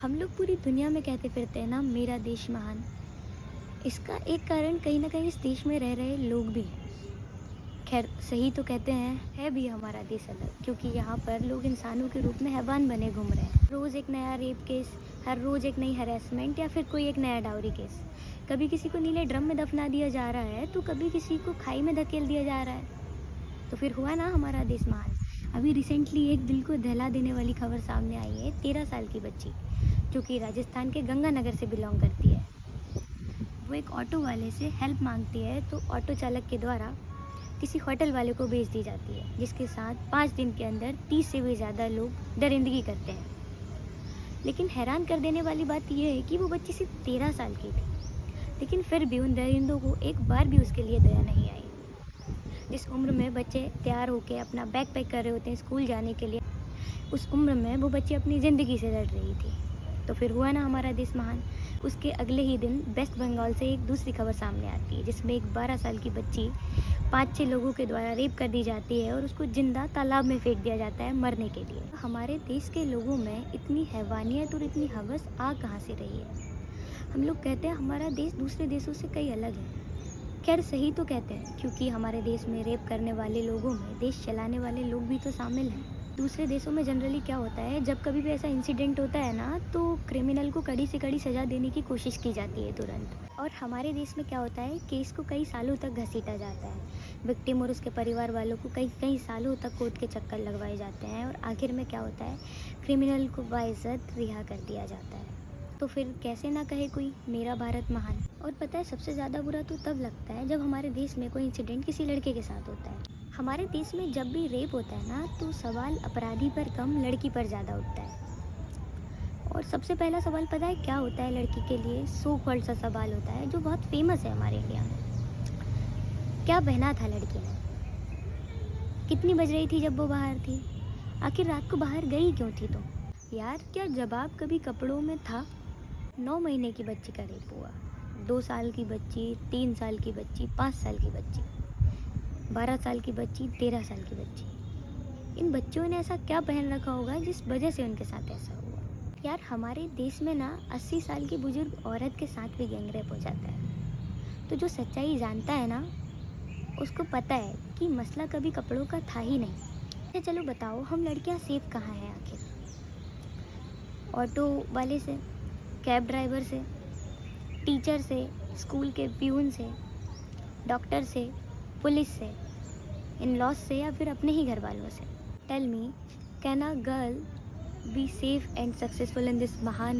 हम लोग पूरी दुनिया में कहते फिरते हैं ना, मेरा देश महान। इसका एक कारण कहीं ना कहीं इस देश में रह रहे लोग भी हैं। खैर, सही तो कहते हैं, है भी हमारा देश अलग, क्योंकि यहाँ पर लोग इंसानों के रूप में हैवान बने घूम रहे हैं। रोज़ एक नया रेप केस, हर रोज़ एक नई हरेसमेंट या फिर कोई एक नया डाउरी केस। कभी किसी को नीले ड्रम में दफना दिया जा रहा है तो कभी किसी को खाई में धकेल दिया जा रहा है। तो फिर हुआ ना हमारा देश महान। अभी रिसेंटली एक दिल को दहला देने वाली खबर सामने आई है। 13 साल की बच्ची, जो कि राजस्थान के गंगानगर से बिलोंग करती है, वो एक ऑटो वाले से हेल्प मांगती है तो ऑटो चालक के द्वारा किसी होटल वाले को भेज दी जाती है, जिसके साथ 5 दिन के अंदर 30 से भी ज़्यादा लोग दरिंदगी करते हैं। लेकिन हैरान कर देने वाली बात यह है कि वो बच्ची सिर्फ 13 साल की थी, लेकिन फिर भी उन दरिंदों को एक बार भी उसके लिए दया नहीं आई। जिस उम्र में बच्चे तैयार होकर अपना बैग पैक कर रहे होते हैं स्कूल जाने के लिए, उस उम्र में वो बच्ची अपनी ज़िंदगी से लड़ रही थी। तो फिर हुआ ना हमारा देश महान। उसके अगले ही दिन वेस्ट बंगाल से एक दूसरी खबर सामने आती है, जिसमें एक 12 साल की बच्ची 5-6 लोगों के द्वारा रेप कर दी जाती है और उसको जिंदा तालाब में फेंक दिया जाता है मरने के लिए। हमारे देश के लोगों में इतनी हैवानियत और इतनी हवस आ कहाँ से रही है? हम लोग कहते हैं हमारा देश दूसरे देशों से कई अलग है। खैर, सही तो कहते हैं, क्योंकि हमारे देश में रेप करने वाले लोगों में देश चलाने वाले लोग भी तो शामिल हैं। दूसरे देशों में जनरली क्या होता है, जब कभी भी ऐसा इंसिडेंट होता है ना, तो क्रिमिनल को कड़ी से कड़ी सज़ा देने की कोशिश की जाती है तुरंत। और हमारे देश में क्या होता है, केस को कई सालों तक घसीटा जाता है। विक्टिम और उसके परिवार वालों को कई कई सालों तक कोर्ट के चक्कर लगवाए जाते हैं और आखिर में क्या होता है, क्रिमिनल को बाइज्जत रिहा कर दिया जाता है। तो फिर कैसे ना कहे कोई मेरा भारत महान। और पता है, सबसे ज़्यादा बुरा तो तब लगता है जब हमारे देश में कोई इंसिडेंट किसी लड़के के साथ होता है। हमारे देश में जब भी रेप होता है ना, तो सवाल अपराधी पर कम लड़की पर ज़्यादा उठता है। और सबसे पहला सवाल पता है क्या होता है लड़की के लिए? सो कॉल्ड सा सवाल होता है जो बहुत फेमस है हमारे इंडिया में। क्या पहना था लड़की ने? कितनी बज रही थी जब वो बाहर थी? आखिर रात को बाहर गई क्यों थी? तो यार, क्या जवाब कभी कपड़ों में था? 9 महीने की बच्ची का रेप हुआ, 2 साल की बच्ची, 3 साल की बच्ची, 5 साल की बच्ची, 12 साल की बच्ची, 13 साल की बच्ची। इन बच्चों ने ऐसा क्या पहन रखा होगा जिस वजह से उनके साथ ऐसा हुआ? यार, हमारे देश में ना 80 साल की बुजुर्ग औरत के साथ भी गैंगरेप हो जाता है। तो जो सच्चाई जानता है ना, उसको पता है कि मसला कभी कपड़ों का था ही नहीं। अच्छा, चलो बताओ, हम लड़कियां सेफ कहाँ हैं आखिर? ऑटो वाले से, कैब ड्राइवर से, टीचर से, स्कूल के प्यून से, डॉक्टर से, पुलिस से, इन लॉज से, या फिर अपने ही घर वालों से? Tell me, can a girl be safe and successful in this महान